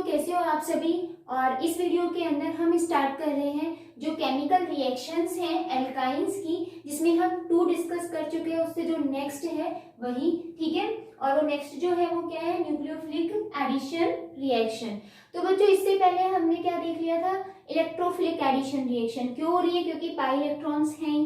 कैसे हो आप सभी। और इस वीडियो के अंदर हम स्टार्ट कर रहे हैं जो केमिकल रिएक्शंस हैं एल्काइंस की, जिसमें हम 2 डिस्कस कर चुके हैं। उससे जो नेक्स्ट है वही, ठीक है। और वो नेक्स्ट जो है वो क्या है, न्यूक्लियोफिलिक एडिशन रिएक्शन। तो बच्चों इससे पहले हमने क्या देख लिया था, इलेक्ट्रोफिलिक एडिशन रिएक्शन। क्यों हो रही है, क्योंकि पाई इलेक्ट्रॉन्स हैं।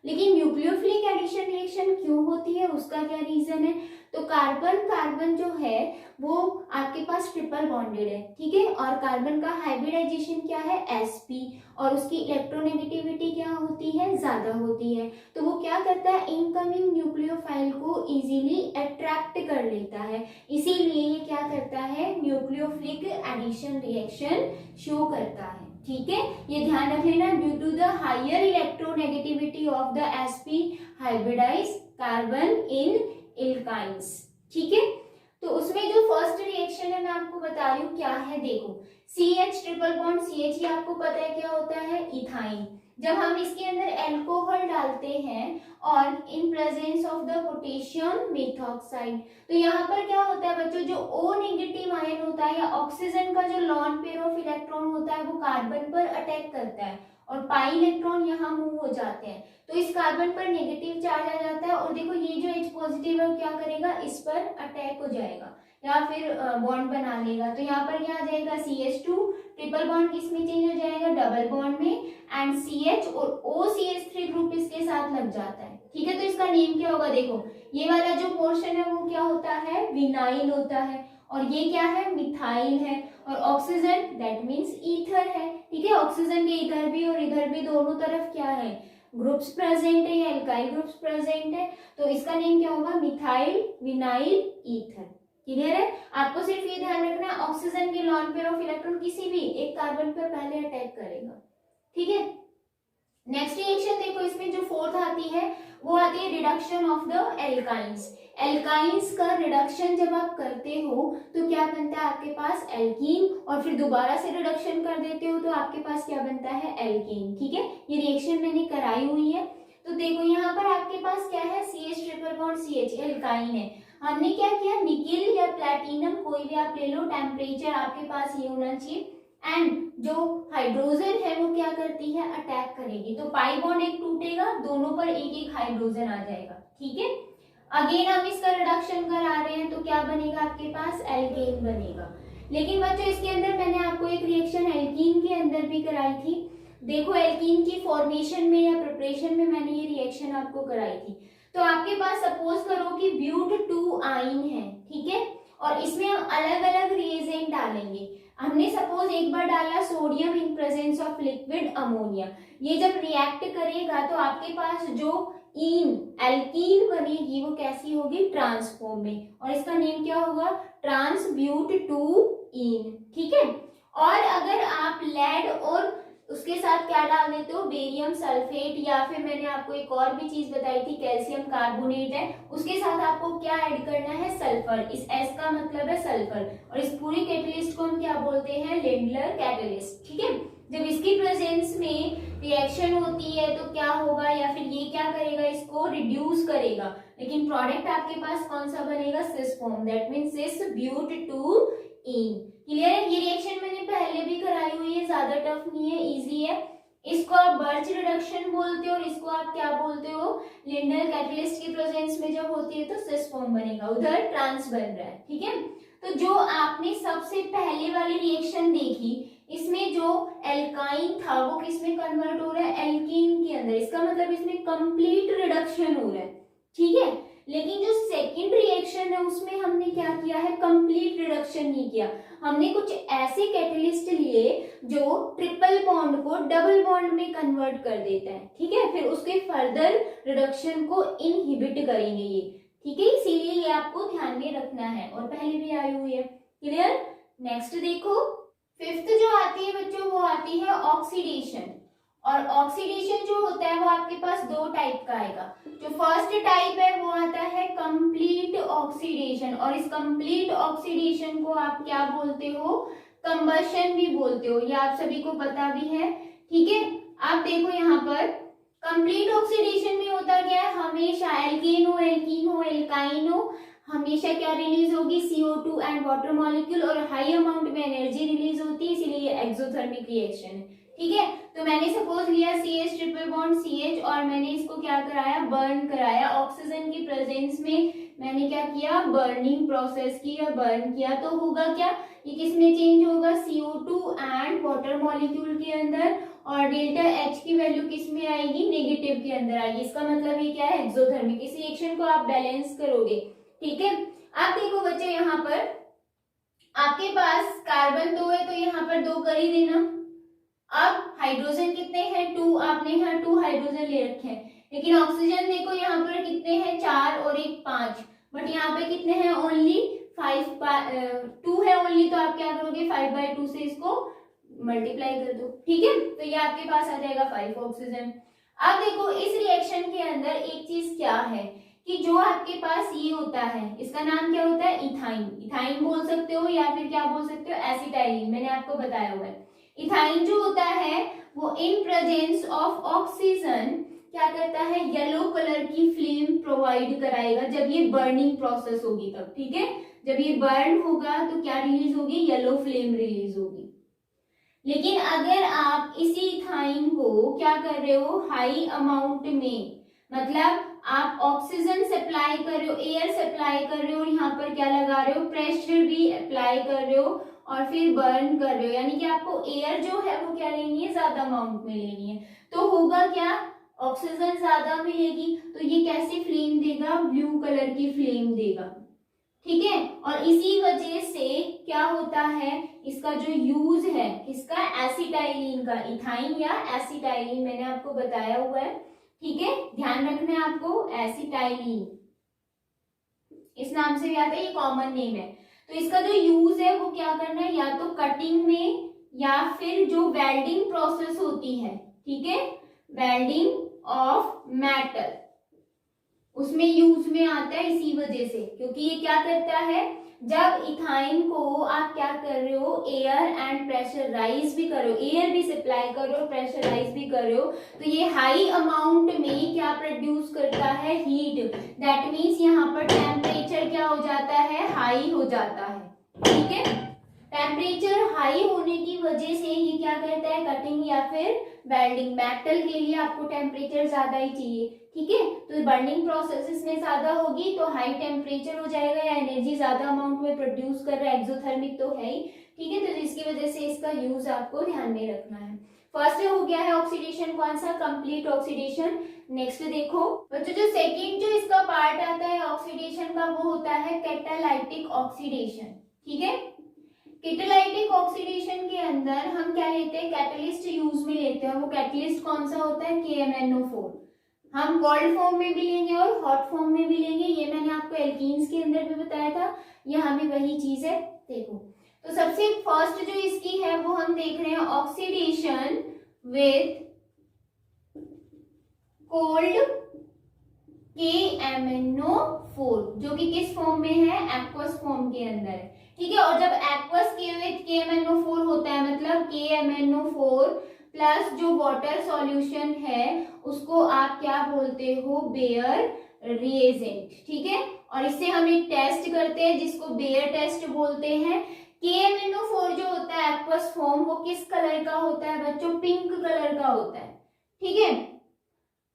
लेकिन न्यूक्लियोफिलिक एडिशन रिएक्शन क्यों होती है, उसका क्या रीजन है। तो कार्बन कार्बन जो है वो आपके पास ट्रिपल बॉन्डेड है, ठीक है। और कार्बन का हाइब्रिडाइजेशन क्या है, sp, और उसकी इलेक्ट्रोनेगेटिविटी क्या होती है, ज्यादा होती है। तो वो क्या करता है, इनकमिंग न्यूक्लियोफाइल को इजीली अट्रैक्ट कर लेता है। इसीलिए ये क्या करता है, न्यूक्लियोफिलिक एडिशन रिएक्शन शो करता है, ठीक है। ये ध्यान रख लेना, due to the higher electronegativity of the sp hybridize carbon in alkynes, ठीक है। तो उसमें जो फर्स्ट रिएक्शन है मैं आपको बता रही हूँ क्या है, देखो CH ट्रिपल बॉन्ड CH, ये आपको पता है क्या होता है, इथाइन। जब हम इसके अंदर अल्कोहल डालते हैं और in presence of the potassium methoxide, तो यहाँ पर क्या होता है बच्चों, जो O नेगेटिव आयन होता है या ऑक्सीजन का जो लॉन पेयर ऑफ इलेक्ट्रॉन होता है वो कार्बन पर अटैक करता है और पाई इलेक्ट्रॉन यहाँ मूव हो जाते हैं। तो इस कार्बन पर नेगेटिव चार्ज आ जाता है और देखो ये जो H पॉजिटिव है क्या करेगा, इस पर अटैक हो जाएगा या फिर बॉन्ड बना लेगा। तो यहाँ पर क्या आ जाएगा, CH2 ट्रिपल बॉन्ड किस में चेंज हो जाएगा, डबल बॉन्ड में, एंड CH और OCH3 ग्रुप इसके साथ लग जाता है, ठीक है। तो इसका नेम क्या होगा, देखो ये वाला जो पोर्शन है वो क्या होता है, विनाइल होता है, और ये क्या है, मिथाइल है, और ऑक्सीजन दैट मीन्स ईथर है, ठीक है। ऑक्सीजन के इधर भी और इधर भी दोनों तरफ क्या है, ग्रुप्स प्रेजेंट है या एल्काइल ग्रुप्स प्रेजेंट है। तो इसका नेम क्या होगा, मिथाइल विनाइल ईथर। क्लियर है। आपको सिर्फ ये ध्यान रखना है, ऑक्सीजन के लॉन पेयर ऑफ इलेक्ट्रॉन किसी भी एक कार्बन पर पहले अटैक करेगा, ठीक है। नेक्स्ट रिएक्शन देखो, इसमें जो फोर्थ आती है वो आती है reduction of the alkynes. Alkynes का रिडक्शन जब आप करते हो तो क्या बनता है आपके पास, एल्कीन, और फिर दोबारा से रिडक्शन कर देते हो तो आपके पास क्या बनता है, एल्केन, ठीक है। ये रिएक्शन मैंने कराई हुई है। तो देखो यहाँ पर आपके पास क्या है, CH triple bond CH alkyne है। हमने क्या किया, निकिल या प्लैटिनम कोई भी आप ले लो, टेम्परेचर आपके पास ये होना चाहिए, एंड जो हाइड्रोजन है वो क्या करती है, अटैक करेगी। तो पाई बॉन्ड एक टूटेगा, दोनों पर एक एक हाइड्रोजन आ जाएगा, ठीक है। अगेन हम इसका रिडक्शन करा रहे हैं तो क्या बनेगा आपके पास, एल्केन बनेगा। लेकिन बच्चों इसके अंदर मैंने आपको एक रिएक्शन एल्कीन के अंदर भी कराई थी। देखो एल्कीन की फॉर्मेशन में या प्रिपरेशन में मैंने ये रिएक्शन आपको कराई थी। तो आपके पास सपोज करो कि ब्यूट 2 आइन है, ठीक है, और इसमें हम अलग अलग रिएजेंट डालेंगे। हमने सपोज एक बार डाला sodium in presence of liquid ammonia. ये जब रिएक्ट करेगा तो आपके पास जो इन एल्कीन बनेगी वो कैसी होगी, ट्रांसफॉर्म में, और इसका नेम क्या होगा, ट्रांसब्यूट 2 इन, ठीक है। और अगर आप लेड और उसके साथ क्या डाल देते हो, बेरियम सल्फेट, या फिर मैंने आपको एक और भी चीज बताई थी, कैल्शियम कार्बोनेट है, उसके साथ आपको क्या ऐड करना है, सल्फर। इस S का मतलब है सल्फर, और इस पूरी कैटलिस्ट को हम क्या बोलते हैं, लेंडलर कैटलिस्ट, ठीक है। जब इसकी प्रेजेंस में रिएक्शन होती है तो क्या होगा, या फिर ये क्या करेगा, इसको रिड्यूस करेगा, लेकिन प्रोडक्ट आपके पास कौन सा बनेगा, cis form, that means cis but 2 ene. Clear है। ये रिएक्शन मैंने पहले भी कराई हुई है, ज्यादा टफ नहीं है, इजी है। इसको आप बर्च रिडक्शन बोलते हो और इसको आप क्या बोलते हो, लिंडल कैटलिस्ट की प्रेजेंस में जब होती है तो सिस फॉर्म बनेगा, उधर ट्रांस बन रहा है, ठीक है। तो जो आपने सबसे पहले वाली रिएक्शन देखी, इसमें जो एल्काइन था वो किसमें कन्वर्ट हो रहा है, एल्कीन के अंदर। इसका मतलब इसमें कंप्लीट रिडक्शन हो रहा है, ठीक है। लेकिन जो सेकंड रिएक्शन है उसमें हमने क्या किया है, कंप्लीट रिडक्शन नहीं किया। हमने कुछ ऐसे कैटलिस्ट लिए जो ट्रिपल बॉन्ड को डबल बॉन्ड में कन्वर्ट कर देता है, ठीक है। फिर उसके फर्दर रिडक्शन को इनहिबिट करेंगे ये, ठीक है। इसीलिए ये आपको ध्यान में रखना है, और पहले भी आई हुई है। क्लियर। नेक्स्ट देखो, फिफ्थ जो आती है बच्चों वो आती है ऑक्सीडेशन। और ऑक्सीडेशन जो होता है वो आपके पास 2 टाइप का आएगा। जो फर्स्ट टाइप है वो आता है कंप्लीट ऑक्सीडेशन, और इस कंप्लीट ऑक्सीडेशन को आप क्या बोलते हो, कंबशन भी बोलते हो, ये आप सभी को पता भी है, ठीक है। आप देखो यहाँ पर कंप्लीट ऑक्सीडेशन में होता क्या है, हमेशा एल्केन हो एल्काइन हो, हमेशा क्या रिलीज होगी, CO2 एंड वाटर मॉलिक्यूल, और हाई हाई अमाउंट में एनर्जी रिलीज होती है, इसीलिए ये एक्सोथर्मिक रिएक्शन है। ठीक है, तो मैंने सपोज लिया CH ट्रिपल बॉन्ड CH और मैंने इसको क्या कराया, बर्न कराया। ऑक्सीजन की प्रेजेंस में मैंने क्या किया, बर्निंग प्रोसेस की या बर्न किया, तो होगा क्या, ये किस में चेंज होगा, CO2 एंड वाटर मॉलिक्यूल के अंदर, और डेल्टा H की वैल्यू किस में आएगी, नेगेटिव के अंदर आएगी। इसका मतलब ये क्या है, एक्सोथर्मिक। इस रिएक्शन को आप बैलेंस करोगे। ठीक है, अब देखो बच्चे, यहाँ पर आपके पास कार्बन 2 है तो यहाँ पर 2 कर ही देना। अब हाइड्रोजन कितने हैं, 2, आपने यहाँ 2 हाइड्रोजन ले रखे हैं, लेकिन ऑक्सीजन देखो यहाँ पर कितने हैं, 4 और 1 5, बट यहाँ पे कितने हैं, ओनली 2 है ओनली, तो आप क्या करोगे, 5/2 से इसको मल्टीप्लाई कर दो। ठीक है, तो ये आपके पास आ जाएगा 5 ऑक्सीजन। अब देखो इस रिएक्शन के अंदर एक चीज क्या है कि जो आपके पास ये होता है, इसका नाम क्या होता है, इथाइन। इथाइन बोल सकते हो या फिर क्या बोल सकते हो, एसिटाइलिन, मैंने आपको बताया हुआ है। इथाइन जो होता है वो इन प्रेजेंस ऑफ ऑक्सीजन क्या करता है, येलो कलर की फ्लेम प्रोवाइड कराएगा जब ये बर्निंग प्रोसेस होगी तब। ठीक है, जब ये बर्न होगा तो क्या रिलीज होगी, येलो फ्लेम रिलीज होगी। लेकिन अगर आप इसी इथाइन को क्या कर रहे हो, हाई अमाउंट में, मतलब आप ऑक्सीजन सप्लाई कर रहे हो, एयर सप्लाई कर रहे हो, और यहाँ पर क्या लगा रहे हो, प्रेशर भी अप्लाई कर रहे हो, और फिर बर्न कर रहे हो, यानी कि आपको एयर जो है वो क्या लेनी है, ज्यादा अमाउंट में लेनी है, तो होगा क्या, ऑक्सीजन ज्यादा मिलेगी, तो ये कैसी फ्लेम देगा, ब्लू कलर की फ्लेम देगा। ठीक है, और इसी वजह से क्या होता है, इसका जो यूज है किसका, एसिटाइलिन का, इथाइन या एसिटाइलिन मैंने आपको बताया हुआ है। ठीक है, ध्यान रखना है आपको, एसिटाइलिन इस नाम से भी आता है, ये कॉमन नेम है। तो इसका जो यूज है वो क्या करना है, या तो कटिंग में या फिर जो वेल्डिंग प्रोसेस होती है, ठीक है, वेल्डिंग ऑफ मेटल, उसमें यूज में आता है। इसी वजह से, क्योंकि ये क्या करता है, जब इथाइन को आप क्या कर रहे हो, एयर एंड प्रेशराइज भी कर रहे हो, एयर भी सप्लाई कर रहे हो, प्रेशराइज भी कर रहे हो, तो ये हाई अमाउंट में क्या प्रोड्यूस करता है, हीट। दैट मीन्स यहाँ पर टेम्परेचर क्या हो जाता है, हाई हो जाता है। ठीक है, टेम्परेचर हाई होने की वजह से ये क्या करता है, कटिंग या फिर वेल्डिंग, मेटल के लिए आपको टेम्परेचर ज्यादा ही चाहिए। ठीक है, तो बर्निंग प्रोसेस इसमें ज्यादा होगी तो हाई टेम्परेचर हो जाएगा, या एनर्जी ज्यादा अमाउंट में प्रोड्यूस कर रहा है, एक्सोथर्मिक तो है ही। ठीक है, तो जिसकी वजह से इसका यूज आपको ध्यान में रखना है। फर्स्ट हो गया है ऑक्सीडेशन, कौन सा, कंप्लीट ऑक्सीडेशन। नेक्स्ट देखो बच्चों, जो सेकेंड जो इसका पार्ट आता है ऑक्सीडेशन का, वो होता है कैटालाइटिक ऑक्सीडेशन। ठीक है, कैटालाइटिक ऑक्सीडेशन के अंदर हम क्या लेते हैं, कैटलिस्ट यूज में लेते हैं। वो कैटलिस्ट कौन सा होता है, KMnO4। हम कोल्ड फॉर्म में भी लेंगे और हॉट फॉर्म में भी लेंगे, ये मैंने आपको एल्कीन्स के अंदर भी बताया था, यहाँ भी वही चीज है। देखो, तो सबसे फर्स्ट जो इसकी है वो हम देख रहे हैं, ऑक्सीडेशन विथ कोल्ड KMnO4, जो कि किस फॉर्म में है, एक्वस फॉर्म के अंदर है। ठीक है, और जब एक्वस के विथ KMnO4 होता है, मतलब KMnO4 प्लस जो वाटर सॉल्यूशन है उसको आप क्या बोलते हो, बेयर रिएजेंट। ठीक है, और इससे हम एक टेस्ट करते हैं जिसको बेयर टेस्ट बोलते हैं। KMnO4 जो होता है एक्वस फॉर्म, वो किस कलर का होता है बच्चों, पिंक कलर का होता है। ठीक है,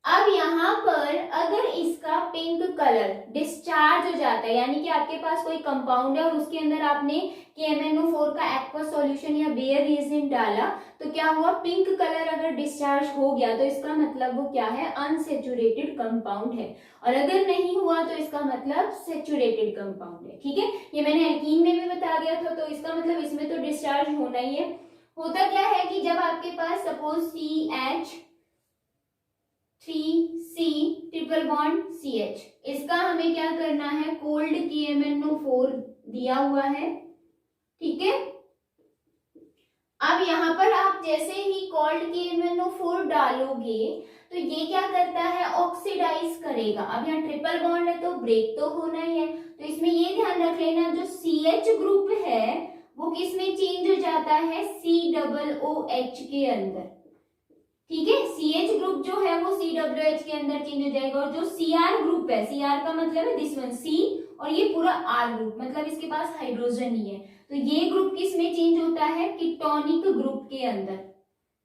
अब यहाँ पर अगर इसका पिंक कलर डिस्चार्ज हो जाता है, यानी कि आपके पास कोई कंपाउंड है और उसके अंदर आपने KMnO4 का एक्वस सॉल्यूशन या बेयर रिएजेंट डाला, तो क्या हुआ, पिंक कलर अगर डिस्चार्ज हो गया तो इसका मतलब वो क्या है, अनसेचुरेटेड कंपाउंड है, और अगर नहीं हुआ तो इसका मतलब सेचुरेटेड कंपाउंड है। ठीक है, ये मैंने एल्कीन में भी बता दिया था, तो इसका मतलब इसमें तो डिस्चार्ज होना ही है। होता क्या है कि जब आपके पास suppose CH3C triple bond CH, इसका हमें क्या करना है, कोल्ड KMnO4 दिया हुआ है। ठीक है, अब यहाँ पर आप जैसे ही कोल्ड KMnO4 डालोगे तो ये क्या करता है, ऑक्सीडाइज करेगा। अब यहाँ ट्रिपल बॉन्ड है तो ब्रेक तो होना ही है, तो इसमें ये ध्यान रख लेना, जो CH ग्रुप है वो किस में चेंज हो जाता है, COOH के अंदर। ठीक है, CH ग्रुप जो है वो COOH के अंदर चेंज हो जाएगा, और जो Cr ग्रुप है, Cr का मतलब है दिस वन C, और ये पूरा R ग्रुप, मतलब इसके पास हाइड्रोजन ही है, तो ये ग्रुप किस में चेंज होता है, कीटोनिक ग्रुप के अंदर।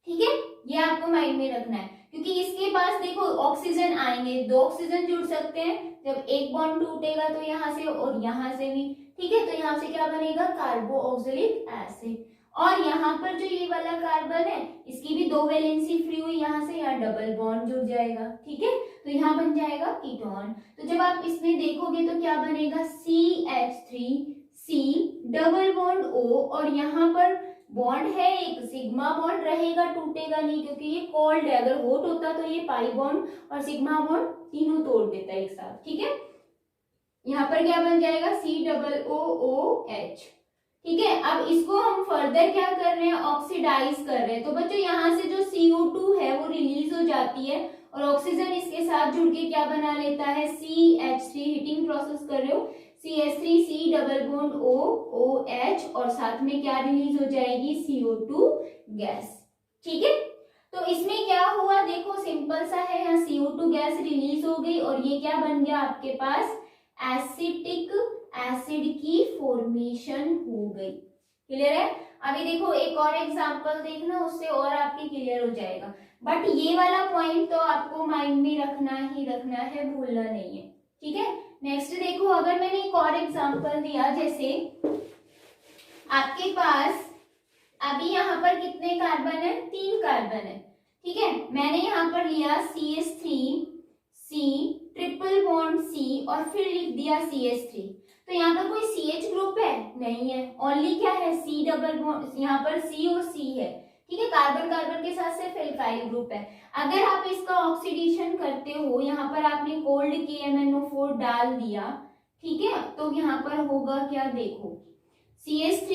ठीक है, ये आपको माइंड में रखना है, क्योंकि इसके पास देखो ऑक्सीजन आएंगे, 2 ऑक्सीजन जुड़ सकते हैं, जब एक बॉन्ड टूटेगा तो यहाँ से और यहाँ से भी, ठीक है, तो यहाँ से क्या बनेगा, कार्बोक्सिलिक एसिड। और यहाँ पर जो ये वाला कार्बन है इसकी भी 2 वैलेंसी फ्री हुई, यहाँ से यहाँ डबल बॉन्ड जुड़ जाएगा। ठीक है, तो यहाँ बन जाएगा कीटोन। तो जब आप इसमें देखोगे तो क्या बनेगा, CH3C डबल बॉन्ड O, और यहाँ पर बॉन्ड है एक सिग्मा बॉन्ड रहेगा, टूटेगा नहीं, क्योंकि ये कोल्ड है। अगर हॉट होता तो ये पाई बॉन्ड और सिग्मा बॉन्ड तीनों तोड़ देता है एक साथ। ठीक है, यहाँ पर क्या बन जाएगा, COOH। ठीक है, अब इसको हम फर्दर क्या कर रहे हैं, ऑक्सीडाइज कर रहे हैं। तो बच्चों यहाँ से जो CO2 है वो रिलीज हो जाती है और ऑक्सीजन इसके साथ जुड़ के क्या बना लेता है, CH3, हीटिंग प्रोसेस कर रहे हो, CH3C डबल बॉन्ड OH, और साथ में क्या रिलीज हो जाएगी, CO2 गैस। ठीक है, तो इसमें क्या हुआ, देखो सिंपल सा है, यहाँ CO2 गैस रिलीज हो गई और ये क्या बन गया आपके पास, एसिटिक एसिड की फॉर्मेशन हो गई। क्लियर है। अभी देखो एक और एग्जांपल देखना, उससे और आपके क्लियर हो जाएगा। बट ये वाला पॉइंट तो आपको माइंड में रखना ही रखना है, भूलना नहीं है। ठीक है, नेक्स्ट देखो, अगर मैंने एक और एग्जांपल दिया, जैसे आपके पास अभी यहाँ पर कितने कार्बन है, 3 कार्बन है। ठीक है, मैंने यहाँ पर लिया CH3C ट्रिपल बॉन्ड C और फिर लिख दिया CH3। तो यहाँ पर कोई CH ग्रुप है नहीं है, ओनली क्या है, C डबल बॉन्ड, यहाँ पर C और C है। ठीक है, कार्बन कार्बन के साथ सिर्फ एल्काइल ग्रुप है। अगर आप इसका ऑक्सीडेशन करते हो, यहाँ पर आपने कोल्ड KMnO4 डाल दिया, ठीक है, तो यहाँ पर होगा क्या, देखो CH3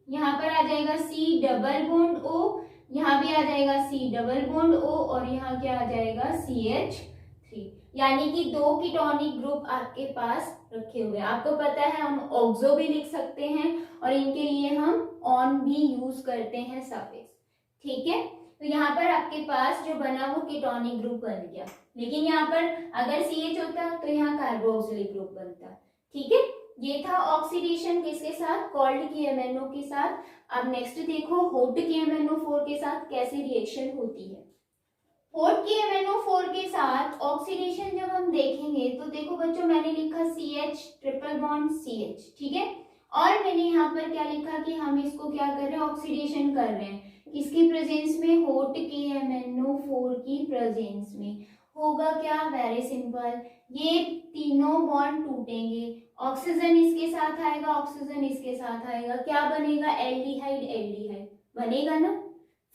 यहाँ पर आ जाएगा C डबल बॉन्ड O, यहाँ भी आ जाएगा C डबल बॉन्ड O, और यहाँ क्या आ जाएगा CH3, यानी कि 2 कीटोनिक ग्रुप आपके पास रखे हुए हैं। आपको पता है हम ऑक्सो भी लिख सकते हैं और इनके लिए हम ऑन भी यूज करते हैं सफिक्स। ठीक है, तो यहाँ पर आपके पास जो बना वो कीटोनिक ग्रुप बन गया, लेकिन यहाँ पर अगर CH होता तो यहाँ कार्बोक्सिलिक ग्रुप बनता। ठीक है, ये था ऑक्सीडेशन किसके साथ, कोल्ड KMnO के साथ। अब नेक्स्ट देखो हॉट KMnO4 के साथ कैसे रिएक्शन होती है। हॉट KMnO4 के साथ ऑक्सीडेशन जब हम देखेंगे तो देखो बच्चों, मैंने लिखा CH ट्रिपल बॉन्ड CH। ठीक है, और मैंने यहाँ पर क्या लिखा कि हम इसको क्या कर रहे हैं, ऑक्सीडेशन कर रहे हैं, किसकी प्रेजेंस में, हॉट KMnO4 की प्रेजेंस में। होगा क्या, वेरी सिंपल, ये तीनों बॉन्ड टूटेंगे, ऑक्सीजन इसके साथ आएगा, ऑक्सीजन इसके साथ आएगा, क्या बनेगा, एल्डिहाइड एल्डिहाइड बनेगा ना।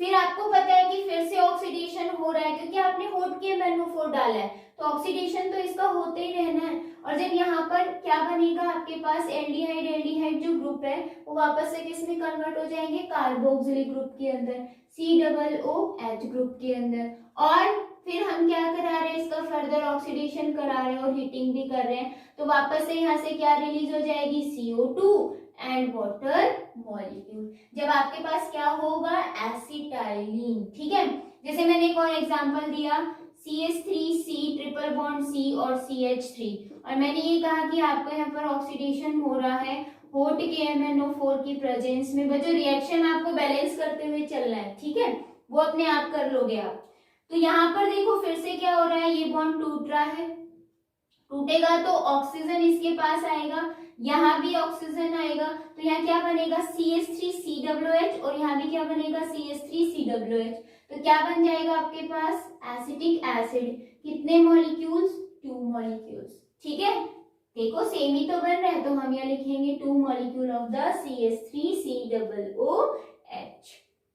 फिर आपको पता है कि फिर से ऑक्सीडेशन हो रहा है, क्योंकि आपने हॉट KMnO4 डाला है, तो ऑक्सीडेशन तो इसका होते ही रहना है। और जब यहाँ पर क्या बनेगा आपके पास, एल्डिहाइड एल्डिहाइड जो ग्रुप है वो वापस से किस में कन्वर्ट हो जाएंगे, कार्बोक्सिलिक ग्रुप के अंदर, COOH ग्रुप के अंदर। और फिर हम क्या करा रहे हैं, इसका फर्दर ऑक्सीडेशन करा रहे हैं और हीटिंग भी कर रहे हैं, तो वापस से यहाँ से क्या रिलीज हो जाएगी, CO2 एंड वाटर मॉलिक्यूल। जब आपके पास क्या होगा, एसिटाइलिन। ठीक है, जैसे मैंने एक और एग्जांपल दिया, CH3C ट्रिपल बॉन्ड C और CH3, और मैंने ये कहा कि आपको यहाँ पर ऑक्सीडेशन हो रहा है हॉट KMnO4 की प्रेजेंस में। बच्चों रिएक्शन आपको बैलेंस करते हुए चलना है, ठीक है, वो अपने आप कर लोगे आप। तो यहाँ पर देखो फिर से क्या हो रहा है, ये बॉन्ड टूट रहा है, टूटेगा तो ऑक्सीजन इसके पास आएगा, यहाँ भी ऑक्सीजन आएगा, तो यहाँ क्या बनेगा, CH3COOH, और यहाँ भी क्या बनेगा, CH3COOH। तो क्या बन जाएगा आपके पास, एसिटिक एसिड। कितने मॉलिक्यूल्स, 2 मॉलिक्यूल्स। ठीक है, देखो सेम ही तो बन रहा है, तो हम यहाँ लिखेंगे 2 molecule of the CH3COOH।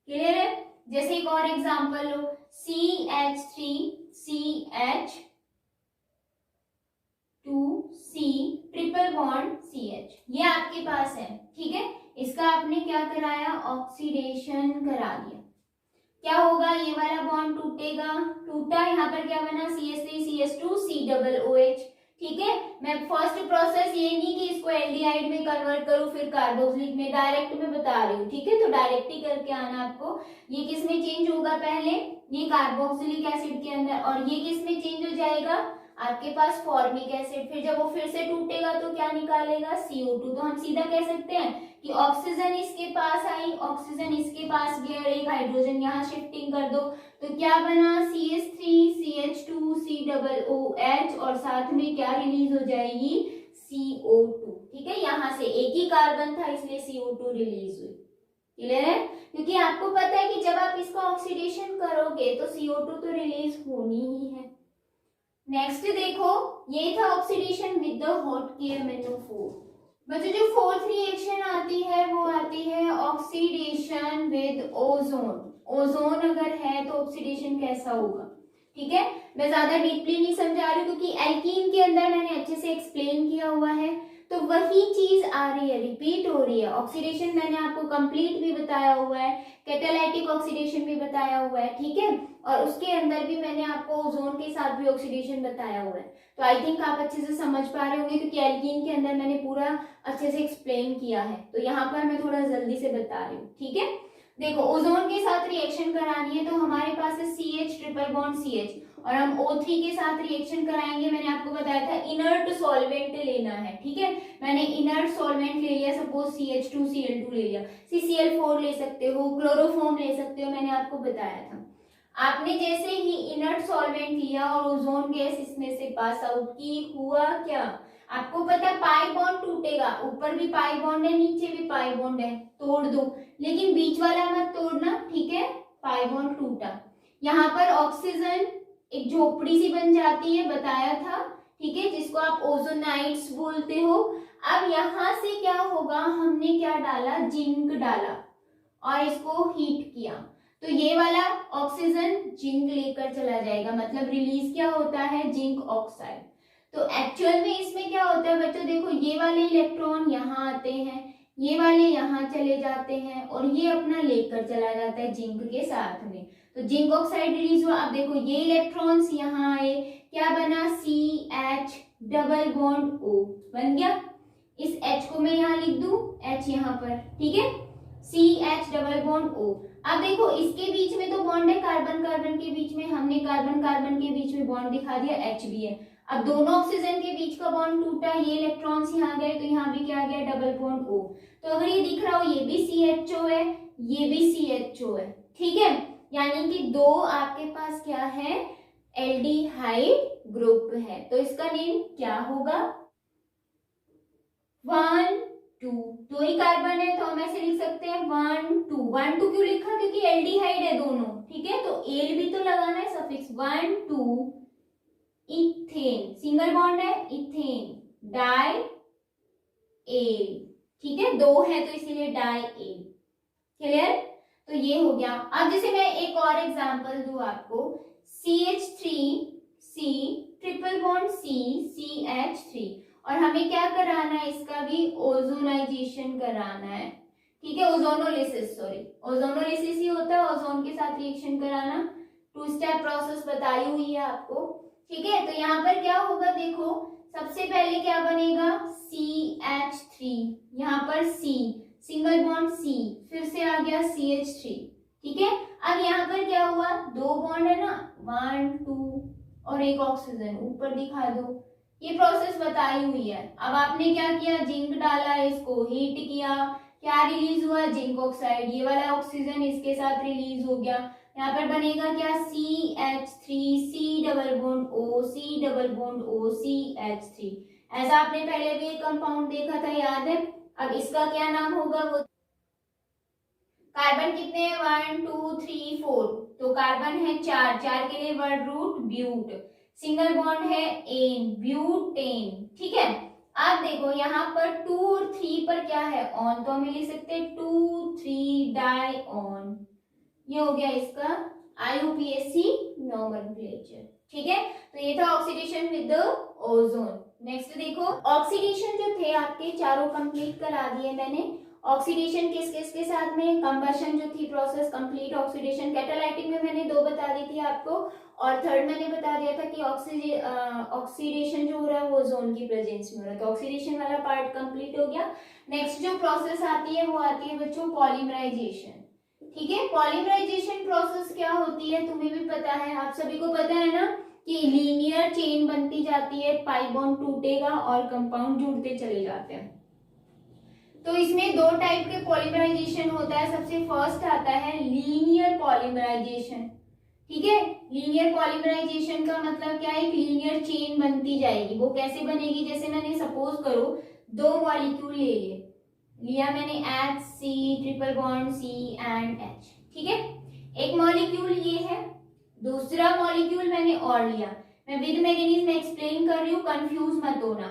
Clear है। जैसे एक और एग्जांपल लो, CH3CH2C ट्रिपल बॉन्ड CH, ये आपके पास है। ठीक है, इसका आपने क्या कराया, ऑक्सीडेशन करा दिया। क्या होगा, ये वाला बॉन्ड टूटेगा, टूटा, यहाँ पर क्या बना, CH3CH2COOH। ठीक है, मैं फर्स्ट प्रोसेस ये नहीं कि इसको एल्डिहाइड में कन्वर्ट करूं फिर कार्बोक्सिलिक में, डायरेक्ट में बता रही हूँ। ठीक है, तो डायरेक्ट ही करके आना आपको। ये किस में चेंज होगा, पहले ये कार्बोक्सिलिक एसिड के अंदर, और ये किस में चेंज हो जाएगा, आपके पास फॉर्मिक एसिड। फिर जब वो फिर से टूटेगा तो क्या निकालेगा, CO2। तो हम सीधा कह सकते हैं कि ऑक्सीजन इसके पास आई, ऑक्सीजन इसके पास गया और एक हाइड्रोजन यहाँ शिफ्टिंग कर दो, तो क्या बना CH3 CH2 COOH और साथ में क्या रिलीज हो जाएगी CO2। ठीक है, यहाँ से एक ही कार्बन था इसलिए CO2 रिलीज हुई। क्लियर है, क्योंकि आपको पता है कि जब आप इसका ऑक्सीडेशन करोगे तो CO2 तो रिलीज होनी ही है। नेक्स्ट देखो, ये था oxidation with the hot KMnO4। बच्चों जो फोर्थ रिएक्शन आती है वो आती है ऑक्सीडेशन विद ओजोन। ओजोन अगर है तो ऑक्सीडेशन कैसा होगा, ठीक है। मैं ज्यादा डीपली नहीं समझा रही क्योंकि एल्कीन के अंदर मैंने अच्छे से एक्सप्लेन किया हुआ है, तो वही चीज आ रही है, रिपीट हो रही है। ऑक्सीडेशन मैंने आपको कंप्लीट भी बताया हुआ है, कैटालाइटिक ऑक्सीडेशन भी बताया हुआ है, ठीक है, और उसके अंदर भी मैंने आपको ओजोन के साथ भी ऑक्सीडेशन बताया हुआ है। तो आई थिंक आप अच्छे से समझ पा रहे होंगे क्योंकि एल्कीन के अंदर मैंने पूरा अच्छे से एक्सप्लेन किया है, तो यहाँ पर मैं थोड़ा जल्दी से बता रही हूँ, ठीक है। देखो ओजोन के साथ रिएक्शन करानी है तो हमारे पास है CH ट्रिपल बॉन्ड CH और हम O3 के साथ रिएक्शन कराएंगे। मैंने आपको बताया था इनर्ट सॉल्वेंट लेना है, ठीक है। मैंने इनर्ट सॉल्वेंट ले लिया, सपोज CH2Cl2 ले लिया, CCl4 ले सकते हो, क्लोरोफॉर्म ले सकते हो, मैंने आपको बताया था। आपने जैसे ही इनर्ट सॉल्वेंट लिया और ओजोन गैस इसमें से पास आउट की, हुआ क्या, आपको पता है पाई बॉन्ड टूटेगा, ऊपर भी पाई बॉन्ड है नीचे भी पाई बॉन्ड है, तोड़ दो, लेकिन बीच वाला मत तोड़ना, ठीक है। पाई बॉन्ड टूटा, यहाँ पर ऑक्सीजन एक झोपड़ी सी बन जाती है, बताया था, ठीक है, जिसको आप ओजोनाइड्स बोलते हो। अब यहाँ से क्या होगा, हमने क्या डाला, जिंक डाला और इसको हीट किया, तो ये वाला ऑक्सीजन जिंक लेकर चला जाएगा, मतलब रिलीज क्या होता है, जिंक ऑक्साइड। तो एक्चुअल में इसमें क्या होता है बच्चों, देखो ये वाले इलेक्ट्रॉन यहाँ आते हैं, ये वाले यहाँ चले जाते हैं और ये अपना लेकर चला जाता है जिंक के साथ में, तो जिंक ऑक्साइड रिलीज हुआ। अब देखो ये इलेक्ट्रॉन्स यहाँ आए, क्या बना, CH डबल बॉन्ड O बन गया। इस H को मैं यहाँ लिख दूं, H यहाँ पर, ठीक है, CH डबल बॉन्ड O। अब देखो इसके बीच में तो बॉन्ड है, कार्बन कार्बन के बीच में, हमने कार्बन कार्बन के बीच में बॉन्ड दिखा दिया, H भी है। अब दोनों ऑक्सीजन के बीच का बॉन्ड टूटा, ये इलेक्ट्रॉन्स यहाँ गए तो यहाँ भी क्या गया, डबल बॉन्ड O। तो अगर ये दिख रहा हो ये भी CHO है, ये भी CHO है, ठीक है, यानी कि दो आपके पास क्या है, एल्डिहाइड ग्रुप है। तो इसका नेम क्या होगा, 1 2, दो ही कार्बन है तो हम ऐसे लिख सकते हैं 1 2। 1 2 क्यों लिखा, क्योंकि एल्डिहाइड है दोनों, ठीक है, तो एल भी तो लगाना है सफिक्स, 1 2 इथेन, सिंगल बॉन्ड है, इथेन डाई एल, ठीक है, दो है तो इसीलिए डाई एल। क्लियर, तो ये हो गया। अब जैसे मैं एक और एग्जांपल दूं आपको, CH3C triple bond C CH3, और हमें क्या कराना है, इसका भी ओजोनाइजेशन कराना है, ठीक है, ओजोनोलिसिस, सॉरी ओजोनोलिसिस ही होता है, ओजोन के साथ रिएक्शन कराना, 2 स्टेप प्रोसेस बताई हुई है आपको, ठीक है। तो यहाँ पर क्या होगा, देखो सबसे पहले क्या बनेगा, CH3, यहाँ पर C सिंगल बॉन्ड C, फिर से आ गया CH3, ठीक है। अब यहाँ पर क्या हुआ, दो बॉन्ड है ना, 1 2 और एक ऑक्सीजन, ऊपर दिखा दो, ये प्रोसेस बताई हुई है। अब आपने क्या किया, जिंक डाला, इसको हीट किया, क्या रिलीज हुआ, जिंक ऑक्साइड, ये वाला ऑक्सीजन इसके साथ रिलीज हो गया, यहाँ पर बनेगा क्या, CH3C double bond O C double bond O CH3। ऐसा आपने पहले भी एक कंपाउंड देखा था, याद है। अब इसका क्या नाम होगा, वो कार्बन कितने हैं, 1 2 3 4, तो कार्बन है 4, 4 के लिए word root but, single bond है एन, ब्यूटेन, ठीक है। अब देखो यहाँ पर 2 और 3 पर क्या है, ऑन, तो हमें लिख सकते हैं 2 3 डाई ऑन, ये हो गया इसका IUPAC नोमेनक्लेचर, ठीक है। तो ये था oxidation with the ozone. Next देखो, ऑक्सीडेशन जो थे आपके चारों कंप्लीट करा दिए मैंने। ऑक्सीडेशन किस किस के साथ में, कंबशन जो थी प्रोसेस, कंप्लीट ऑक्सीडेशन, कैटालाइटिक में मैंने 2 बता दी थी आपको, और थर्ड मैंने बता दिया था कि ऑक्सीडेशन जो हो रहा है वो ओजोन की प्रेजेंस में हो रहा है, तो ऑक्सीडेशन वाला पार्ट कंप्लीट हो गया। नेक्स्ट जो प्रोसेस आती है वो आती है बच्चों पॉलीमराइजेशन, ठीक है। पॉलीमराइजेशन प्रोसेस क्या होती है, तुम्हें भी पता है, आप सभी को पता है ना, कि लीनियर चेन बनती जाती है, पाई बॉन्ड टूटेगा और कंपाउंड जुड़ते चले जाते हैं। तो इसमें दो टाइप के पॉलीमराइजेशन होता है। सबसे फर्स्ट आता है लीनियर पॉलीमराइजेशन, ठीक है। लीनियर पॉलीमराइजेशन का मतलब क्या है, एक लीनियर चेन बनती जाएगी। वो कैसे बनेगी, जैसे मैंने सपोज करो दो मॉलिक्यूल लिया मैंने H C triple bond C and H, ठीक है। एक मॉलिक्यूल ये है, दूसरा मॉलिक्यूल मैंने और लिया। मैं विद मैग्नीज एक्सप्लेन कर रही हूँ, कंफ्यूज मत होना।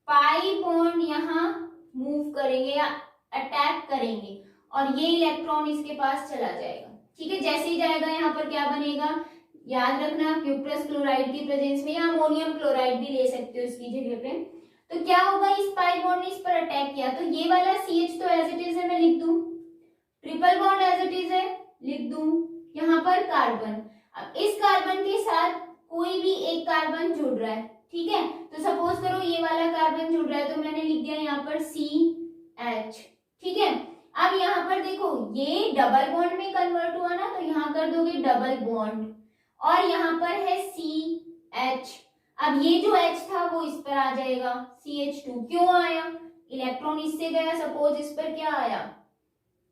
पाई बॉन्ड यहाँ मूव करेंगे या अटैक करेंगे और ये इलेक्ट्रॉन इसके पास चला जाएगा, ठीक है। जैसे ही जाएगा यहाँ पर क्या बनेगा, याद रखना क्यूप्रस क्लोराइड की प्रेजेंस में, या अमोनियम क्लोराइड भी ले सकते हो इसकी जगह पे। तो क्या होगा, इस पाई बॉन्ड ने इस पर अटैक किया तो ये वाला CH तो एज इट इज है, मैं लिख दूं। Triple bond as it is है, लिख दूं। यहाँ पर कार्बन, अब इस कार्बन के साथ कोई भी एक कार्बन जुड़ रहा है, ठीक है। तो सपोज करो ये वाला कार्बन जुड़ रहा है तो मैंने लिख दिया यहाँ पर CH, ठीक है। अब यहाँ पर देखो ये डबल बॉन्ड में कन्वर्ट हुआ ना, तो यहाँ कर दोगे डबल बॉन्ड और यहाँ पर है CH। अब ये जो H था वो इस पर आ जाएगा CH2। क्यों आया, इलेक्ट्रॉन इससे गया, सपोज इस पर क्या आया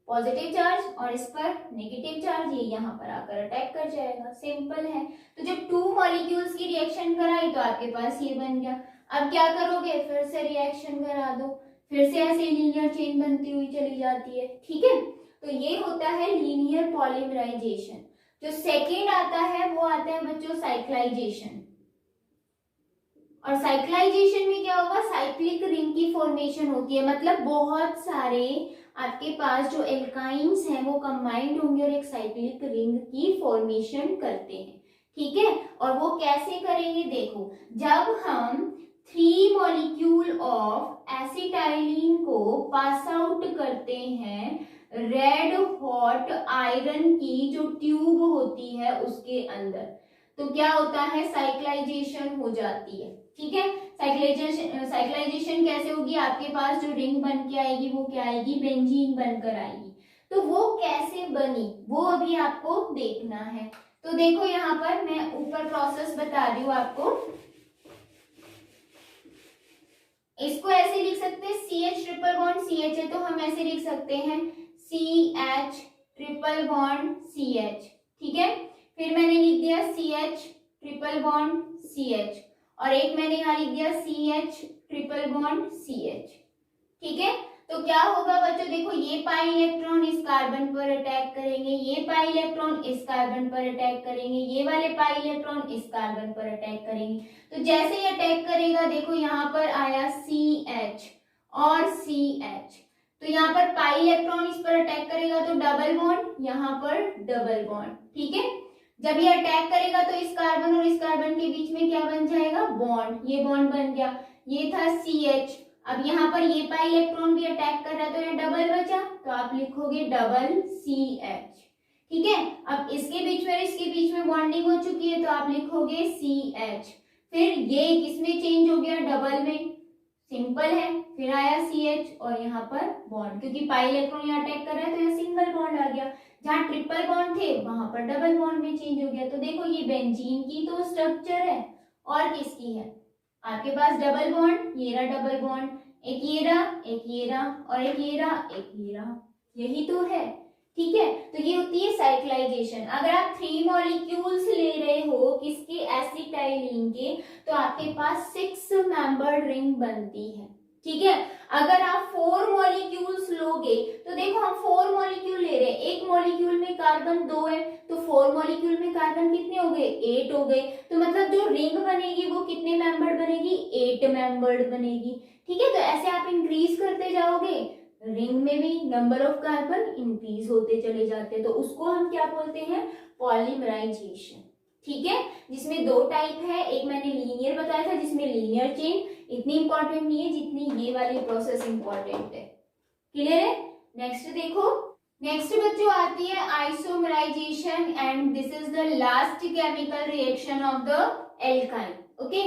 पॉजिटिव चार्ज और इस पर नेगेटिव चार्ज, ये यहाँ पर आकर अटैक कर जाएगा, सिंपल है। तो जब टू मॉलिक्यूल्स की रिएक्शन कराई तो आपके पास ये बन गया। अब क्या करोगे, फिर से रिएक्शन करा दो, फिर से ऐसे लीनियर चेन बनती हुई चली जाती है, ठीक है। तो ये होता है लीनियर पॉलीमराइजेशन। जो सेकेंड आता है वो आता है बच्चों साइक्लाइजेशन। और साइक्लाइजेशन में क्या होगा, साइक्लिक रिंग की फॉर्मेशन होती है, मतलब बहुत सारे आपके पास जो एल्काइंस हैं वो कंबाइंड होंगे और एक साइक्लिक रिंग की फॉर्मेशन करते हैं, ठीक है। और वो कैसे करेंगे, देखो जब हम 3 मॉलिक्यूल ऑफ एसिटाइलिन को पास आउट करते हैं रेड हॉट आयरन की जो ट्यूब होती है उसके अंदर, तो क्या होता है, साइक्लाइजेशन हो जाती है, ठीक है। साइक्लाइजेशन कैसे होगी, आपके पास जो रिंग बन के आएगी वो क्या आएगी, बेंजीन बनकर आएगी। तो वो कैसे बनी वो अभी आपको देखना है। तो देखो यहाँ पर मैं ऊपर प्रोसेस बता रही हूँ आपको। इसको ऐसे लिख सकते हैं CH ट्रिपल बॉन्ड CH है तो हम ऐसे लिख सकते हैं CH ट्रिपल बॉन्ड CH, ठीक है। फिर मैंने लिख दिया CH ट्रिपल बॉन्ड CH और एक मैंने यहाँ लिख दिया CH ट्रिपल बॉन्ड CH, ठीक है। तो क्या होगा बच्चों, देखो ये पाई इलेक्ट्रॉन इस कार्बन पर अटैक करेंगे, ये पाई इलेक्ट्रॉन इस कार्बन पर अटैक करेंगे, ये वाले पाई इलेक्ट्रॉन इस कार्बन पर अटैक करेंगे। तो जैसे ही अटैक करेगा देखो यहाँ पर आया CH और CH, तो यहाँ पर पाई इलेक्ट्रॉन इस पर अटैक करेगा तो डबल बॉन्ड, यहाँ पर डबल बॉन्ड, ठीक है। जब ये अटैक करेगा तो इस कार्बन और इस कार्बन के बीच में क्या बन जाएगा, बॉन्ड, ये बॉन्ड बन गया, ये था CH। अब यहाँ पर ये पाई इलेक्ट्रॉन भी अटैक कर रहा है तो ये डबल बचा, तो आप लिखोगे डबल CH, ठीक है। अब इसके बीच में इसके बीच में बॉन्डिंग हो चुकी है तो आप लिखोगे CH। फिर ये किसमें चेंज हो गया, डबल में, सिंपल है। फिर आया CH और यहाँ पर बॉन्ड, क्योंकि पाई इलेक्ट्रॉन यहाँ अटैक कर रहा है तो यहाँ सिंगल बॉन्ड आ गया। जहाँ ट्रिपल बॉन्ड थे वहां पर डबल बॉन्ड में चेंज हो गया। तो देखो ये बेंजीन की तो स्ट्रक्चर है और किसकी है, आपके पास डबल बॉन्ड, ये रहा डबल बॉन्ड, एक ये रहा, एक ये रहा और एक ये रहा, एक ये रहा, यही तो है, ठीक है। तो ये होती है साइक्लाइजेशन। अगर आप 3 मॉलिक्यूल्स ले रहे हो किसके, एसिटाइलिन के, तो आपके पास 6 मेंबर्ड रिंग बनती है, ठीक है। अगर आप 4 मॉलिक्यूल्स लोगे तो देखो हम 4 मॉलिक्यूल ले रहे हैं, एक मॉलिक्यूल में कार्बन 2 है तो 4 मॉलिक्यूल में कार्बन कितने हो गए, 8 हो गए। तो मतलब जो रिंग बनेगी वो कितने मेंबर्ड बनेगी, 8 मेंबर्ड बनेगी, ठीक है। तो ऐसे आप इंक्रीज करते जाओगे, रिंग में भी नंबर ऑफ कार्बन इंक्रीज होते चले जाते हैं, तो उसको हम क्या बोलते हैं, पॉलीमराइजेशन, ठीक है। जिसमें 2 टाइप है, एक मैंने लीनियर बताया था जिसमें लीनियर चेन इतनी इंपॉर्टेंट नहीं है जितनी ये वाली प्रोसेस इंपॉर्टेंट है, क्लियर है। नेक्स्ट देखो, नेक्स्ट बच्चों आती है isomerization and this is the last chemical reaction of the alkyne, okay.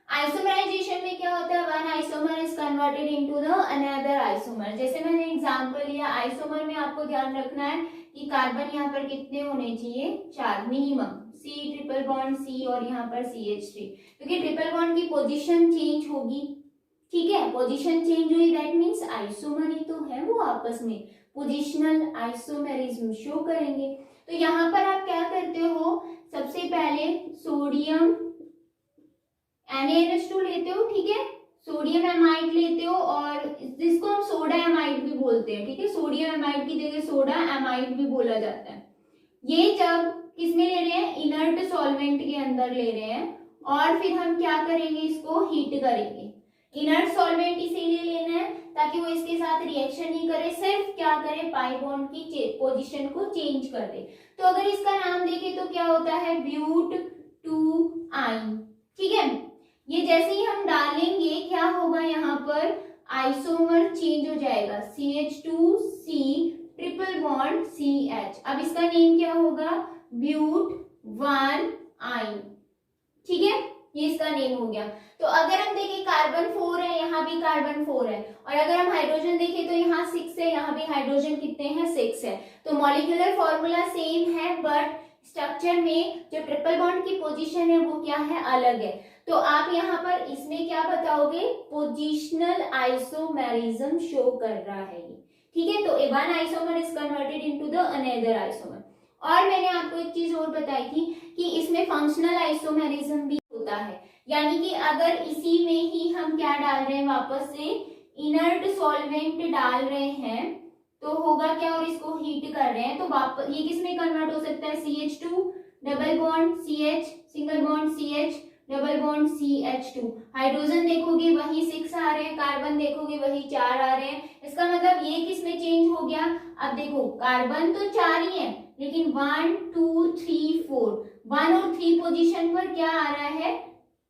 Isomerization में क्या होता है, one isomer is converted into the another isomer. जैसे मैंने एग्जांपल लिया, आइसोमर में आपको ध्यान रखना है कि कार्बन यहाँ पर कितने होने चाहिए, 4 minimum, C triple bond C और यहाँ पर CH3, क्योंकि ट्रिपल बॉन्ड की पोजीशन चेंज होगी, ठीक है, पोजीशन चेंज हुई, दैट मीन्स आइसोमर ही तो है वो आपस में, पोजिशनल आइसोमेरिज्म शो करेंगे। तो यहाँ पर आप क्या करते हो, सबसे पहले सोडियम NaNH2 लेते हो, ठीक है, सोडियम एमाइड लेते हो, और जिसको हम सोडा एमाइड भी बोलते हैं, ठीक है, सोडियम एमाइड की जगह सोडा एमाइड भी बोला जाता है। ये जब किसमें ले रहे हैं, इनर्ट सॉल्वेंट के अंदर ले रहे हैं, और फिर हम क्या करेंगे, इसको हीट करेंगे। इनर्ट सॉल्वेंट इसीलिए लेना है ताकि वो इसके साथ रिएक्शन नहीं करे, सिर्फ क्या करे, पाई बॉन्ड की पोजीशन को चेंज कर दे। तो अगर इसका नाम देखें तो क्या होता है, ब्यूट 2 आइन, ठीक है। ये जैसे ही हम डालेंगे क्या होगा, यहाँ पर आइसोमर चेंज हो जाएगा, CH2C ट्रिपल बॉन्ड CH। अब इसका नेम क्या होगा, ब्यूट 1 आइन, ठीक है, ये इसका नेम हो गया। तो अगर हम देखें कार्बन 4 है, यहाँ भी कार्बन 4 है, और अगर हम हाइड्रोजन देखें तो यहाँ 6 है, यहाँ भी हाइड्रोजन कितने हैं, 6 है। तो मॉलिक्यूलर फॉर्मूला सेम है, बट स्ट्रक्चर में जो ट्रिपल बॉन्ड की पोजीशन है वो क्या है, अलग है। तो आप यहाँ पर इसमें क्या बताओगे, पोजिशनल आइसोमेरिज्म शो कर रहा है ये, ठीक है। तो one isomer is converted into the another isomer. और मैंने आपको एक चीज और बताई थी कि इसमें फंक्शनल आइसोमेरिज्म भी होता है, यानी कि अगर इसी में ही हम क्या डाल रहे हैं, वापस से इनर्ट सॉल्वेंट डाल रहे हैं, तो होगा क्या, और इसको हीट कर रहे हैं, तो वापस ये किस में कन्वर्ट हो सकता है, CH2 double bond CH single bond CH double bond CH2। Hydrogen देखोगे वही 6 आ रहे हैं, कार्बन देखोगे वही 4 आ रहे हैं। इसका मतलब ये किस में चेंज हो गया, अब देखो कार्बन तो 4 ही है, लेकिन 1 2 3 4 1 और 3 पोजीशन पर क्या आ रहा है,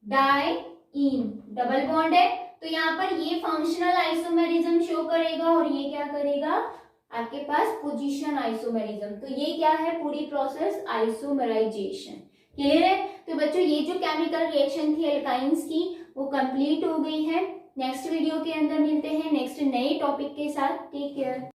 डाइईन डबल बॉन्ड है। तो यहाँ पर ये फंक्शनल आइसोमेरिज्म शो करेगा, और ये क्या करेगा, आपके पास पोजीशन आइसोमेरिज्म। तो ये क्या है, पूरी प्रोसेस आइसोमराइजेशन। क्लियर है। तो बच्चों ये जो केमिकल रिएक्शन थी एल्काइंस की वो कंप्लीट हो गई है। नेक्स्ट वीडियो के अंदर मिलते हैं नेक्स्ट नए टॉपिक के साथ। Take care.